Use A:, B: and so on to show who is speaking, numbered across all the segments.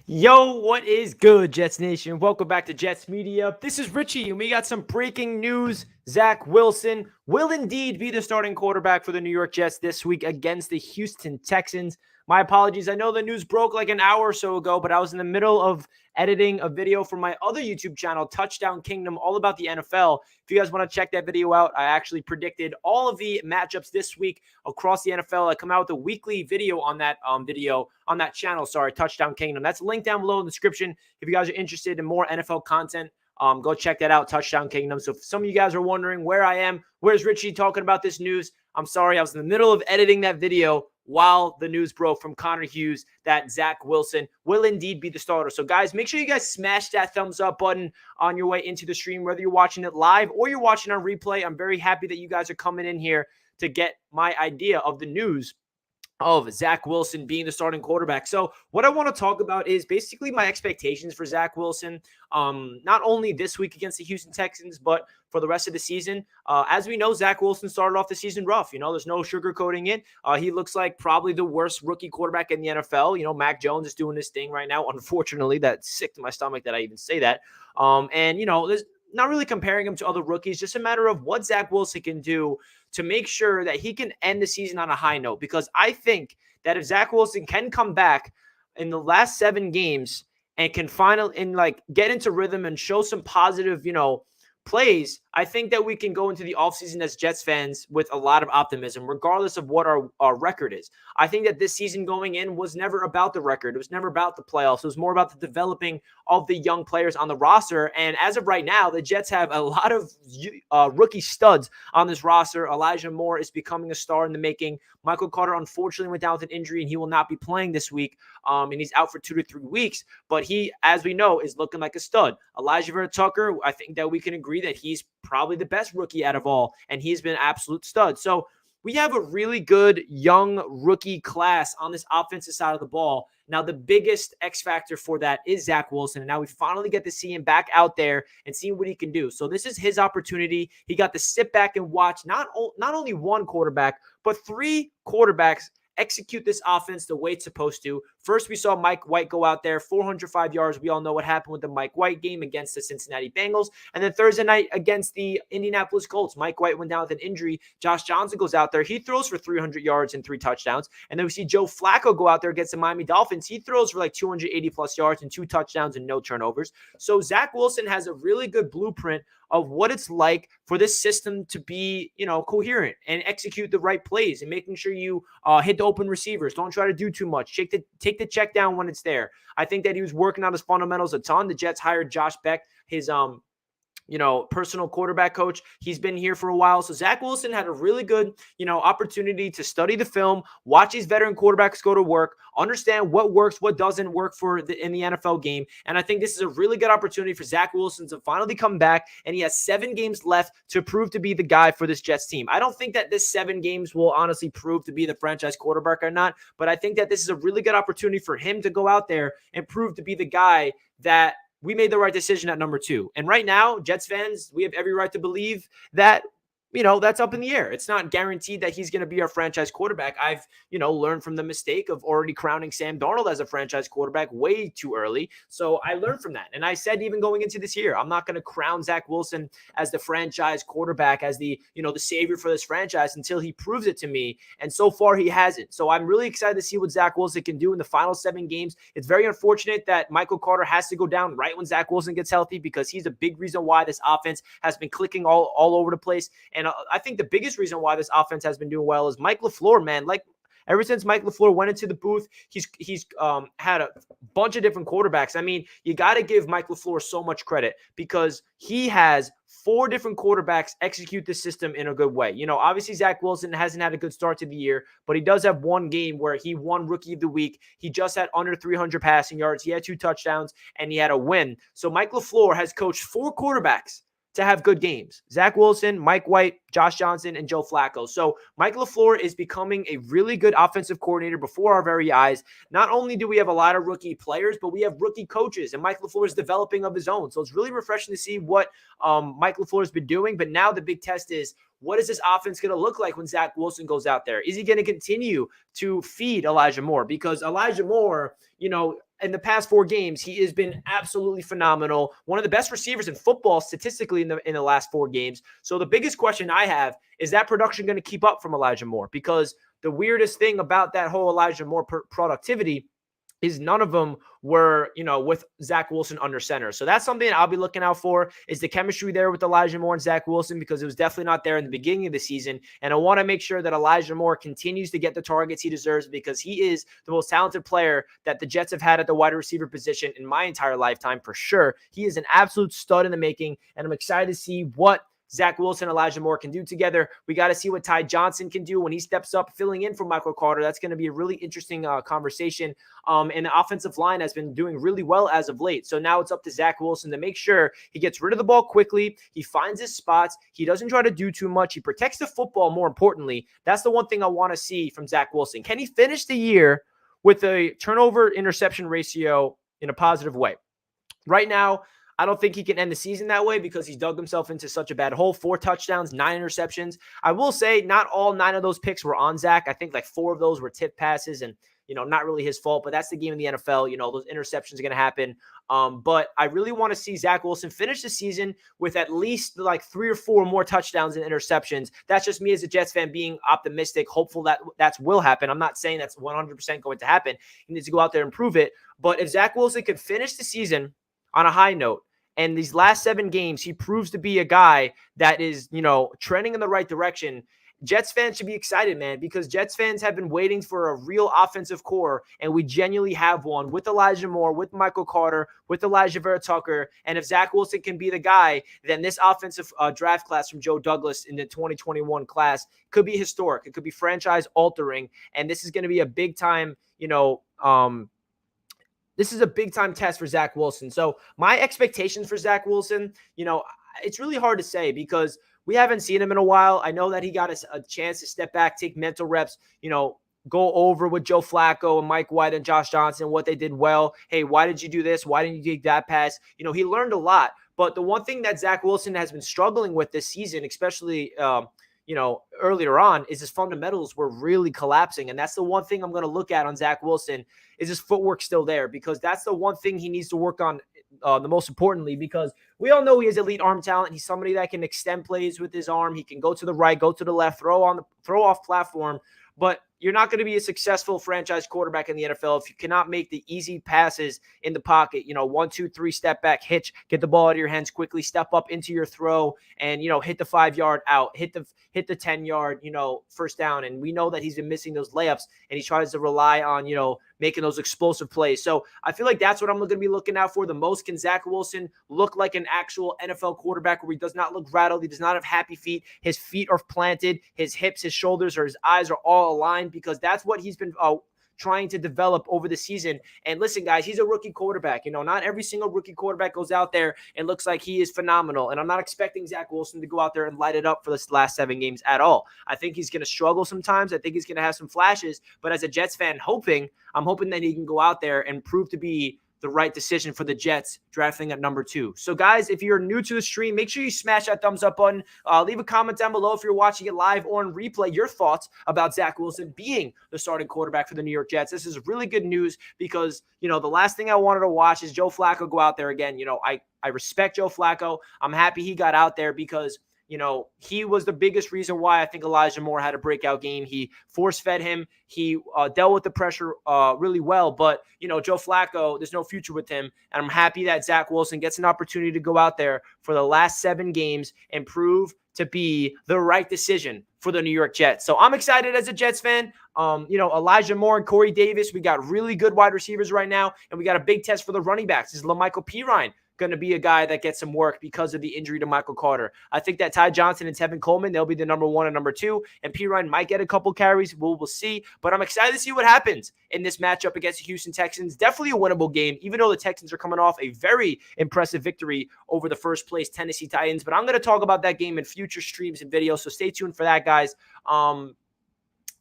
A: Yo, what is good, Jets Nation? Welcome back to Jets Media. This is Richie, and we got some breaking news. Zach Wilson will indeed be the starting quarterback for the New York Jets this week against the Houston Texans. My apologies. I know the news broke like an hour or so ago, but I was in the middle of editing a video for my other YouTube channel, Touchdown Kingdom, all about the NFL. If you guys want to check that video out, I actually predicted all of the matchups this week across the NFL. I come out with a weekly video on that channel. Sorry, Touchdown Kingdom. That's linked down below in the description. If you guys are interested in more NFL content, go check that out, Touchdown Kingdom. So if some of you guys are wondering where I am, where's Richie talking about this news, I'm sorry. I was in the middle of editing that video while the news broke from Connor Hughes that Zach Wilson will indeed be the starter. So, guys, make sure you guys smash that thumbs up button on your way into the stream, whether you're watching it live or you're watching on replay. I'm very happy that you guys are coming in here to get my idea of the news of Zach Wilson being the starting quarterback. So what I want to talk about is basically my expectations for Zach Wilson, not only this week against the Houston Texans, but for the rest of the season. As we know, Zach Wilson started off the season rough. There's no sugarcoating it. He looks like probably the worst rookie quarterback in the NFL. Mac Jones is doing this thing right now. Unfortunately, that's sick to my stomach that I even say that. There's not really comparing him to other rookies, just a matter of what Zach Wilson can do to make sure that he can end the season on a high note. Because I think that if Zach Wilson can come back in the last 7 games and can finally get into rhythm and show some positive, plays, I think that we can go into the offseason as Jets fans with a lot of optimism, regardless of what our record is. I think that this season going in was never about the record. It was never about the playoffs. It was more about the developing of the young players on the roster. And as of right now, the Jets have a lot of rookie studs on this roster. Elijah Moore is becoming a star in the making. Michael Carter, unfortunately, went down with an injury, and he will not be playing this week. And he's out for 2 to 3 weeks. But he, as we know, is looking like a stud. Elijah Vera Tucker, I think that we can agree that he's probably the best rookie out of all, and he's been an absolute stud. So we have a really good young rookie class on this offensive side of the ball. Now, the biggest X factor for that is Zach Wilson, and now we finally get to see him back out there and see what he can do. So this is his opportunity. He got to sit back and watch not only one quarterback, but 3 quarterbacks execute this offense the way it's supposed to. First, we saw Mike White go out there, 405 yards. We all know what happened with the Mike White game against the Cincinnati Bengals. And then Thursday night against the Indianapolis Colts, Mike White went down with an injury. Josh Johnson goes out there. He throws for 300 yards and 3 touchdowns. And then we see Joe Flacco go out there against the Miami Dolphins. He throws for like 280 plus yards and 2 touchdowns and no turnovers. So Zach Wilson has a really good blueprint of what it's like for this system to be, coherent and execute the right plays and making sure you hit the open receivers. Don't try to do too much. Take the check down when it's there. I think that he was working on his fundamentals a ton. The Jets hired Josh Beck, his personal quarterback coach. He's been here for a while. So Zach Wilson had a really good, opportunity to study the film, watch these veteran quarterbacks go to work, understand what works, what doesn't work in the NFL game. And I think this is a really good opportunity for Zach Wilson to finally come back. And he has 7 games left to prove to be the guy for this Jets team. I don't think that this 7 games will honestly prove to be the franchise quarterback or not, but I think that this is a really good opportunity for him to go out there and prove to be the guy that we made the right decision at number 2. And right now, Jets fans, we have every right to believe that, that's up in the air. It's not guaranteed that he's going to be our franchise quarterback. I've, learned from the mistake of already crowning Sam Darnold as a franchise quarterback way too early. So I learned from that. And I said, even going into this year, I'm not going to crown Zach Wilson as the franchise quarterback, as the savior for this franchise until he proves it to me. And so far he hasn't. So I'm really excited to see what Zach Wilson can do in the final 7 games. It's very unfortunate that Michael Carter has to go down right when Zach Wilson gets healthy, because he's a big reason why this offense has been clicking all over the place. And I think the biggest reason why this offense has been doing well is Mike LaFleur, man. Like, ever since Mike LaFleur went into the booth, he's had a bunch of different quarterbacks. I mean, you got to give Mike LaFleur so much credit, because he has 4 different quarterbacks execute the system in a good way. Obviously Zach Wilson hasn't had a good start to the year, but he does have one game where he won Rookie of the Week. He just had under 300 passing yards. He had 2 touchdowns, and he had a win. So Mike LaFleur has coached 4 quarterbacks to have good games: Zach Wilson, Mike White, Josh Johnson, and Joe Flacco. So Mike LaFleur is becoming a really good offensive coordinator before our very eyes. Not only do we have a lot of rookie players, but we have rookie coaches, and Mike LaFleur is developing of his own. So it's really refreshing to see what Mike LaFleur has been doing. But now the big test is, what is this offense going to look like when Zach Wilson goes out there? Is he going to continue to feed Elijah Moore? Because Elijah Moore, in the past 4 games, he has been absolutely phenomenal. One of the best receivers in football statistically in the last 4 games. So the biggest question I have is that production going to keep up from Elijah Moore? Because the weirdest thing about that whole Elijah Moore productivity is none of them were, with Zach Wilson under center. So that's something I'll be looking out for, is the chemistry there with Elijah Moore and Zach Wilson, because it was definitely not there in the beginning of the season. And I want to make sure that Elijah Moore continues to get the targets he deserves, because he is the most talented player that the Jets have had at the wide receiver position in my entire lifetime, for sure. He is an absolute stud in the making, and I'm excited to see what Zach Wilson, Elijah Moore can do together. We got to see what Ty Johnson can do when he steps up, filling in for Michael Carter. That's going to be a really interesting conversation. And the offensive line has been doing really well as of late. So now it's up to Zach Wilson to make sure he gets rid of the ball quickly. He finds his spots. He doesn't try to do too much. He protects the football, more importantly. That's the one thing I want to see from Zach Wilson. Can he finish the year with a turnover interception ratio in a positive way? Right now, I don't think he can end the season that way, because he's dug himself into such a bad hole. 4 touchdowns, 9 interceptions. I will say not all 9 of those picks were on Zach. I think like 4 of those were tip passes, and, not really his fault, but that's the game in the NFL. Those interceptions are going to happen. But I really want to see Zach Wilson finish the season with at least like 3 or 4 more touchdowns and interceptions. That's just me as a Jets fan being optimistic, hopeful that will happen. I'm not saying that's 100% going to happen. He needs to go out there and prove it. But if Zach Wilson could finish the season on a high note, and these last 7 games, he proves to be a guy that is, trending in the right direction, Jets fans should be excited, man, because Jets fans have been waiting for a real offensive core, and we genuinely have one with Elijah Moore, with Michael Carter, with Elijah Vera-Tucker. And if Zach Wilson can be the guy, then this offensive draft class from Joe Douglas in the 2021 class could be historic. It could be franchise altering, and this is going to be a big time, this is a big-time test for Zach Wilson. So my expectations for Zach Wilson, it's really hard to say, because we haven't seen him in a while. I know that he got a chance to step back, take mental reps, go over with Joe Flacco and Mike White and Josh Johnson, what they did well. Hey, why did you do this? Why didn't you take that pass? He learned a lot. But the one thing that Zach Wilson has been struggling with this season, especially earlier on, is his fundamentals were really collapsing. And that's the one thing I'm going to look at on Zach Wilson, is his footwork still there? Because that's the one thing he needs to work on the most importantly, because we all know he has elite arm talent. He's somebody that can extend plays with his arm. He can go to the right, go to the left, throw off platform. But you're not going to be a successful franchise quarterback in the NFL if you cannot make the easy passes in the pocket. 1, 2, 3 step back, hitch, get the ball out of your hands quickly, step up into your throw, and hit the 5-yard out, hit the 10-yard, first down. And we know that he's been missing those layups, and he tries to rely on making those explosive plays. So I feel like that's what I'm going to be looking out for the most. Can Zach Wilson look like an actual NFL quarterback, where he does not look rattled, he does not have happy feet, his feet are planted, his hips, his shoulders, or his eyes are all aligned? Because that's what he's been trying to develop over the season. And listen, guys, he's a rookie quarterback. Not every single rookie quarterback goes out there and looks like he is phenomenal. And I'm not expecting Zach Wilson to go out there and light it up for this last 7 games at all. I think he's going to struggle sometimes. I think he's going to have some flashes. But as a Jets fan, I'm hoping that he can go out there and prove to be the right decision for the Jets drafting at number 2. So guys, if you're new to the stream, make sure you smash that thumbs up button. Leave a comment down below if you're watching it live or in replay, your thoughts about Zach Wilson being the starting quarterback for the New York Jets. This is really good news, because, the last thing I wanted to watch is Joe Flacco go out there again. I respect Joe Flacco. I'm happy he got out there, because he was the biggest reason why I think Elijah Moore had a breakout game. He force-fed him. He dealt with the pressure really well. But, Joe Flacco, there's no future with him. And I'm happy that Zach Wilson gets an opportunity to go out there for the last 7 games and prove to be the right decision for the New York Jets. So I'm excited as a Jets fan. Elijah Moore and Corey Davis, we got really good wide receivers right now. And we got a big test for the running backs. Is LaMichael Pirine going to be a guy that gets some work because of the injury to Michael Carter? I think that Ty Johnson and Tevin Coleman, they'll be the number 1 and number 2, and Pirine might get a couple carries. We'll see, but I'm excited to see what happens in this matchup against the Houston Texans. Definitely a winnable game, even though the Texans are coming off a very impressive victory over the first place Tennessee Titans. But I'm going to talk about that game in future streams and videos, so stay tuned for that, guys.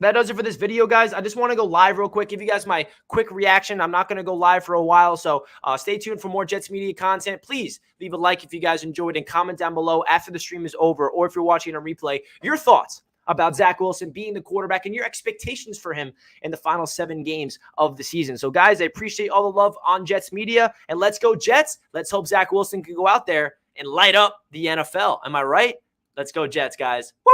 A: That does it for this video, guys. I just want to go live real quick, give you guys my quick reaction. I'm not going to go live for a while, so stay tuned for more Jets Media content. Please leave a like if you guys enjoyed, and comment down below after the stream is over, or if you're watching a replay, your thoughts about Zach Wilson being the quarterback and your expectations for him in the final 7 games of the season. So, guys, I appreciate all the love on Jets Media, and let's go Jets. Let's hope Zach Wilson can go out there and light up the NFL. Am I right? Let's go Jets, guys. Woo!